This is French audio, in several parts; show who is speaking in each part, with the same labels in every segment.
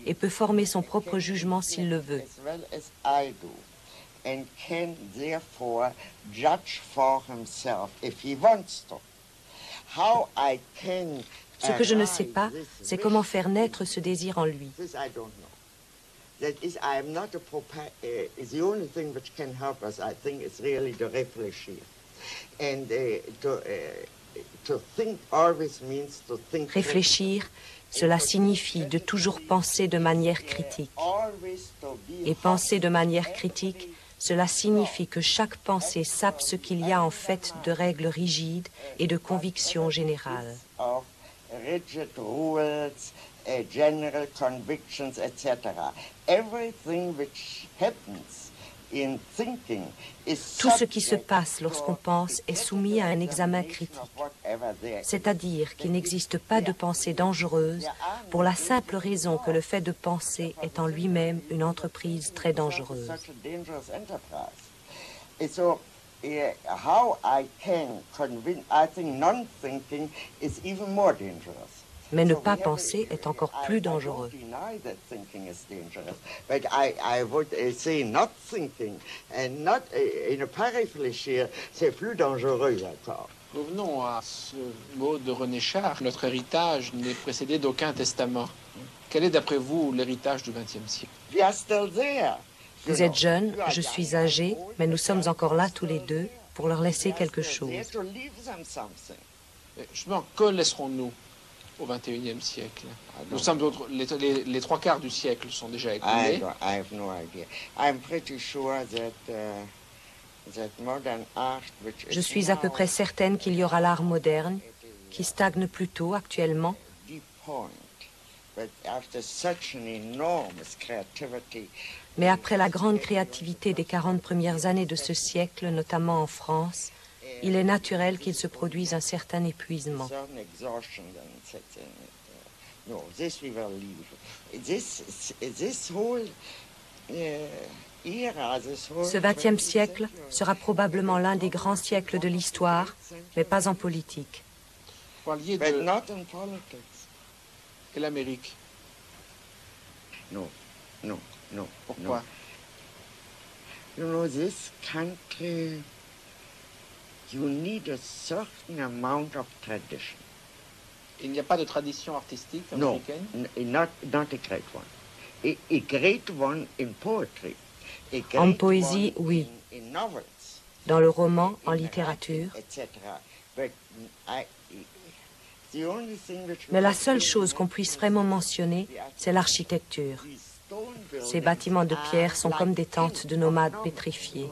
Speaker 1: et peut former son propre jugement s'il le veut.
Speaker 2: And can therefore judge for himself if he wants to. How I can
Speaker 1: Ce que je ne sais pas, c'est comment faire naître ce désir en lui.
Speaker 2: This I don't know. That is, I am not the only thing which can help us, I think, is really to réfléchir. And to think always means to think.
Speaker 1: Réfléchir, cela signifie de toujours penser de manière critique. Et penser de manière critique, cela signifie que chaque pensée sape ce qu'il y a en fait de règles rigides et de convictions générales.
Speaker 2: Rigid rules, general convictions, etc. Everything which happens in thinking is
Speaker 1: Tout ce qui se passe lorsqu'on pense est soumis à un examen critique. C'est-à-dire qu'il n'existe pas de pensée dangereuse pour la simple raison que le fait de penser est en lui-même une entreprise très dangereuse. Mais ne pas penser est encore plus dangereux.
Speaker 2: C'est plus dangereux encore.
Speaker 3: Revenons à ce mot de René Char. Notre héritage n'est précédé d'aucun testament. Quel est d'après vous l'héritage du XXe siècle?
Speaker 1: Vous êtes jeune, je suis âgé, mais nous sommes encore là tous les deux pour leur laisser quelque chose.
Speaker 3: Justement, que laisserons-nous au XXIe siècle? Nous sommes les trois quarts du siècle sont déjà écoulés.
Speaker 2: I have no idea. I'm pretty sure that modern art, which
Speaker 1: Je suis à peu près certaine qu'il y aura l'art moderne, qui stagne plutôt actuellement. Mais après la grande créativité des 40 premières années de ce siècle, notamment en France, il est naturel qu'il se produise un certain épuisement. Ce XXe siècle sera probablement l'un des grands siècles de l'histoire, mais pas en politique.
Speaker 3: Vous parliez de... Et l'Amérique?
Speaker 2: Non.
Speaker 3: Pourquoi?
Speaker 2: You know, this country, you need a certain amount of tradition.
Speaker 3: Il n'y a pas de tradition artistique américaine?
Speaker 2: No, not a great one. A great one in poetry.
Speaker 1: En poésie, oui. Dans le roman, en littérature. Mais la seule chose qu'on puisse vraiment mentionner, c'est l'architecture. Ces bâtiments de pierre sont comme des tentes de nomades pétrifiés.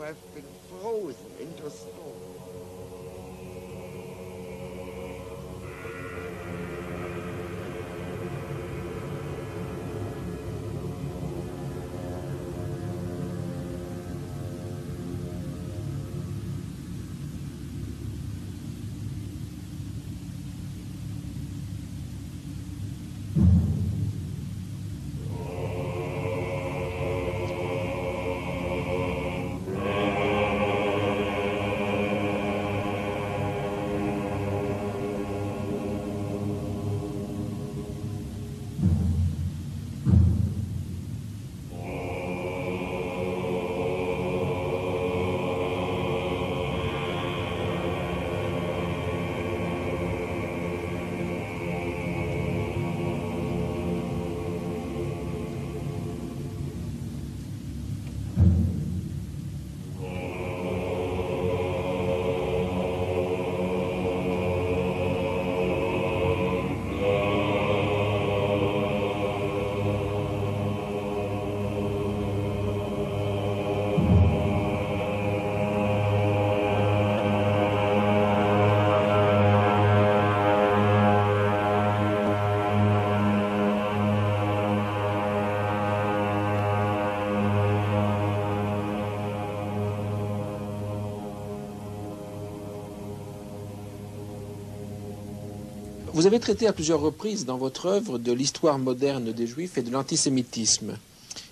Speaker 3: Vous avez traité à plusieurs reprises dans votre œuvre de l'histoire moderne des Juifs et de l'antisémitisme.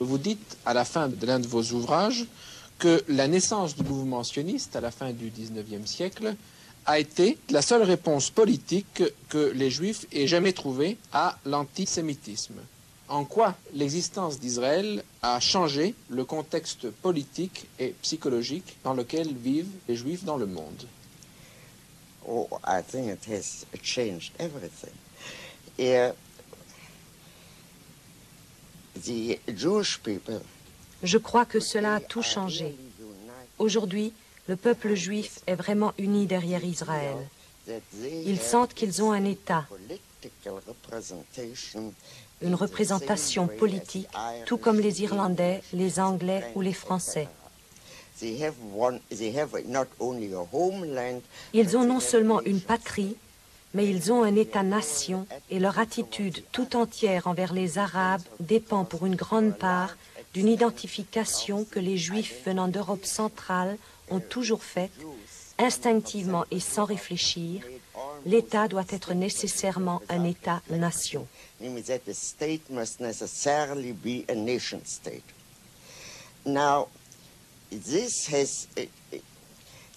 Speaker 3: Vous dites à la fin de l'un de vos ouvrages que la naissance du mouvement sioniste à la fin du XIXe siècle a été la seule réponse politique que les Juifs aient jamais trouvée à l'antisémitisme. en quoi l'existence d'Israël a changé le contexte politique et psychologique dans lequel vivent les Juifs dans le monde.
Speaker 2: Oh, I think it has changed everything. The Jewish people,
Speaker 1: Je crois que cela a tout changé. Aujourd'hui, le peuple juif est vraiment uni derrière Israël. Ils sentent qu'ils ont un État, une représentation politique, tout comme les Irlandais, les Anglais ou les Français. Ils ont non seulement une patrie, mais ils ont un État-nation et leur attitude tout entière envers les Arabes dépend pour une grande part d'une identification que les Juifs venant d'Europe centrale ont toujours faite, instinctivement et sans réfléchir. L'État doit être nécessairement un État-nation.
Speaker 2: Now, this has,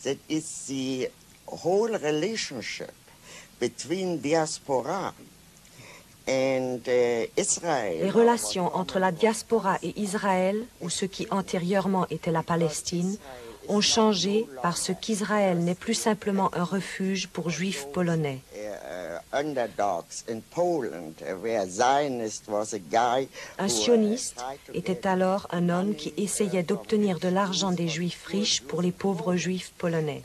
Speaker 2: that is the whole relationship between diaspora and Israel.
Speaker 1: Les relations entre la diaspora et Israël, ou ce qui antérieurement était la Palestine, ont changé parce qu'Israël n'est plus simplement un refuge pour Juifs polonais. Un sioniste était alors un homme qui essayait d'obtenir de l'argent des Juifs riches pour les pauvres Juifs polonais.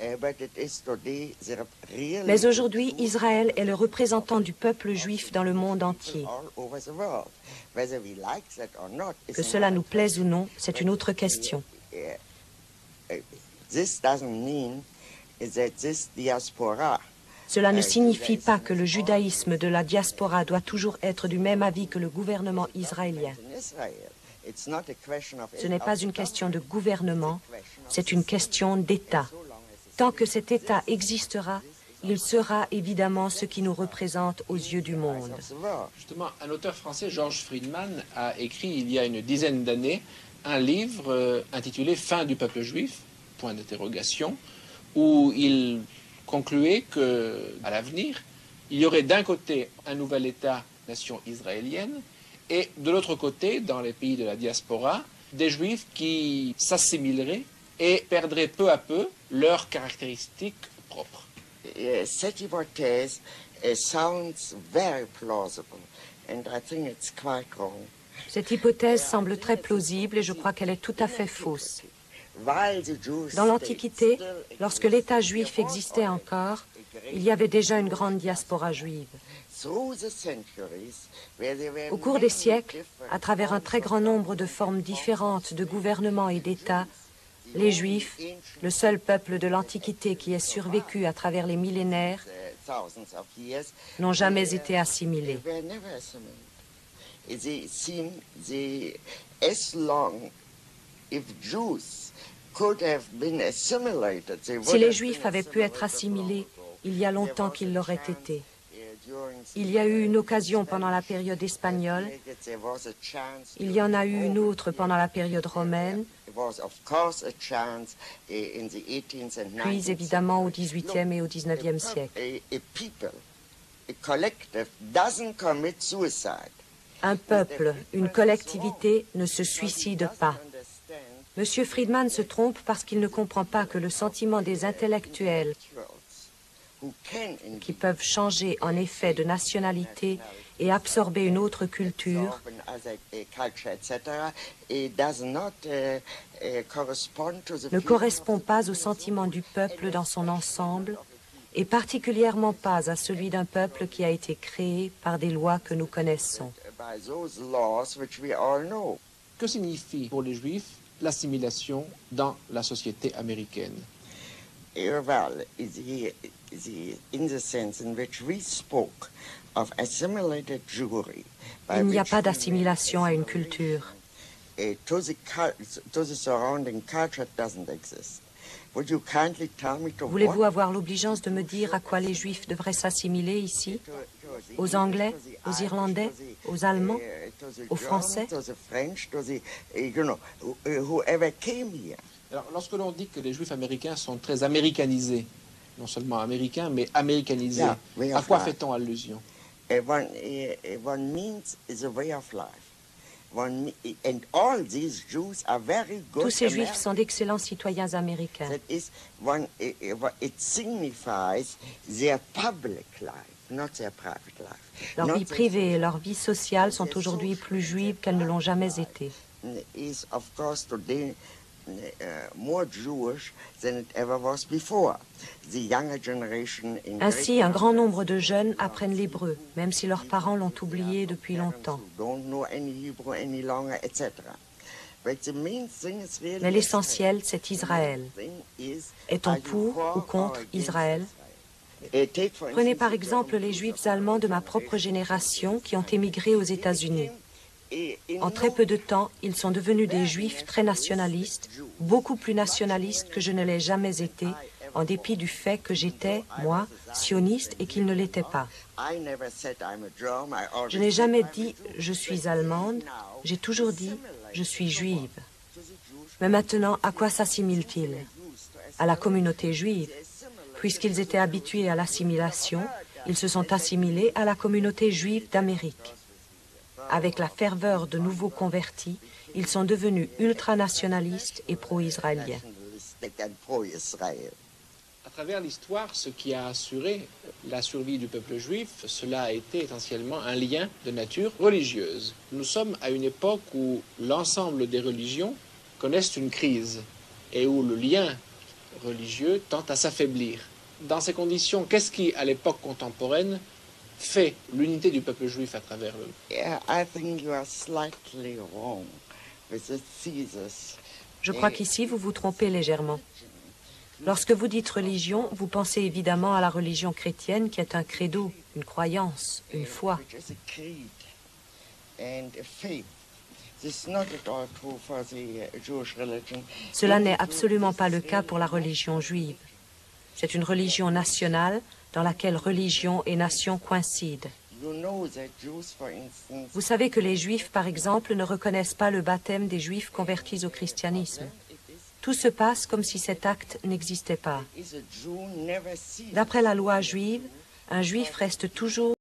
Speaker 1: Mais aujourd'hui, Israël est le représentant du peuple juif dans le monde entier. Que cela nous plaise ou non, c'est une autre question. Cela ne signifie pas que le judaïsme de la diaspora doit toujours être du même avis que le gouvernement israélien. Ce n'est pas une question de gouvernement, c'est une question d'État. Tant que cet État existera, il sera évidemment ce qui nous représente aux yeux du monde.
Speaker 3: Justement, un auteur français, Georges Friedman, a écrit il y a une dizaine d'années un livre intitulé « Fin du peuple juif », point d'interrogation, où il concluait qu'à l'avenir, il y aurait d'un côté un nouvel État-nation israélienne et de l'autre côté, dans les pays de la diaspora, des Juifs qui s'assimileraient et perdraient peu à peu leurs caractéristiques propres.
Speaker 2: Cette hypothèse sounds very plausible, and I think it's quite wrong.
Speaker 1: Cette hypothèse semble très plausible et je crois qu'elle est tout à fait fausse. Dans l'Antiquité, lorsque l'État juif existait encore, il y avait déjà une grande diaspora juive. Au cours des siècles, à travers un très grand nombre de formes différentes de gouvernement et d'État, les Juifs, le seul peuple de l'Antiquité qui ait survécu à travers les millénaires, n'ont jamais été assimilés. Si les Juifs avaient pu être assimilés, il y a longtemps qu'ils l'auraient été. Il y a eu une occasion pendant la période espagnole, il y en a eu une autre pendant la période romaine, puis évidemment au XVIIIe et au XIXe siècle. Un peuple, une collectivité ne se suicide pas. M. Friedman se trompe parce qu'il ne comprend pas que le sentiment des intellectuels qui peuvent changer en effet de nationalité et absorber une autre culture ne correspond pas au sentiment du peuple dans son ensemble et particulièrement pas à celui d'un peuple qui a été créé par des lois que nous connaissons.
Speaker 3: Que signifie pour les Juifs l'assimilation dans la société américaine?
Speaker 2: Well, in the sense in which we spoke of assimilated Jewry.
Speaker 1: Il n'y a pas d'assimilation à une culture.
Speaker 2: To the surrounding culture doesn't exist. Would you kindly tell me to
Speaker 1: Voulez-vous avoir l'obligeance de me dire à quoi les Juifs devraient s'assimiler ici? Aux Anglais, aux Irlandais, aux Allemands, aux Français?
Speaker 3: Alors, lorsque l'on dit que les Juifs américains sont très américanisés, non seulement américains, mais américanisés, à quoi fait-on allusion?
Speaker 2: One means is a way of life.
Speaker 1: Tous ces juifs sont d'excellents citoyens américains. Leur vie privée et leur vie sociale sont aujourd'hui plus juives qu'elles ne l'ont jamais été. Ainsi, un grand nombre de jeunes apprennent l'hébreu, même si leurs parents l'ont oublié depuis longtemps. Mais l'essentiel, c'est Israël. Est-on pour ou contre Israël? Prenez par exemple les Juifs allemands de ma propre génération qui ont émigré aux États-Unis. En très peu de temps, ils sont devenus des Juifs très nationalistes, beaucoup plus nationalistes que je ne l'ai jamais été, en dépit du fait que j'étais, moi, sioniste et qu'ils ne l'étaient pas. Je n'ai jamais dit « je suis allemande », j'ai toujours dit « je suis juive ». Mais maintenant, à quoi s'assimilent-ils? À la communauté juive. Puisqu'ils étaient habitués à l'assimilation, ils se sont assimilés à la communauté juive d'Amérique. Avec la ferveur de nouveaux convertis, ils sont devenus ultranationalistes et pro-israéliens.
Speaker 3: À travers l'histoire, ce qui a assuré la survie du peuple juif, cela a été essentiellement un lien de nature religieuse. Nous sommes à une époque où l'ensemble des religions connaissent une crise et où le lien religieux tend à s'affaiblir. Dans ces conditions, qu'est-ce qui, à l'époque contemporaine, fait l'unité du peuple juif à travers le monde?
Speaker 1: Je crois qu'ici, vous vous trompez légèrement. Lorsque vous dites religion, vous pensez évidemment à la religion chrétienne qui est un credo, une croyance, une foi. Cela n'est absolument pas le cas pour la religion juive. C'est une religion nationale dans laquelle religion et nation coïncident. Vous savez que les Juifs, par exemple, ne reconnaissent pas le baptême des Juifs convertis au christianisme. Tout se passe comme si cet acte n'existait pas. D'après la loi juive, un Juif reste toujours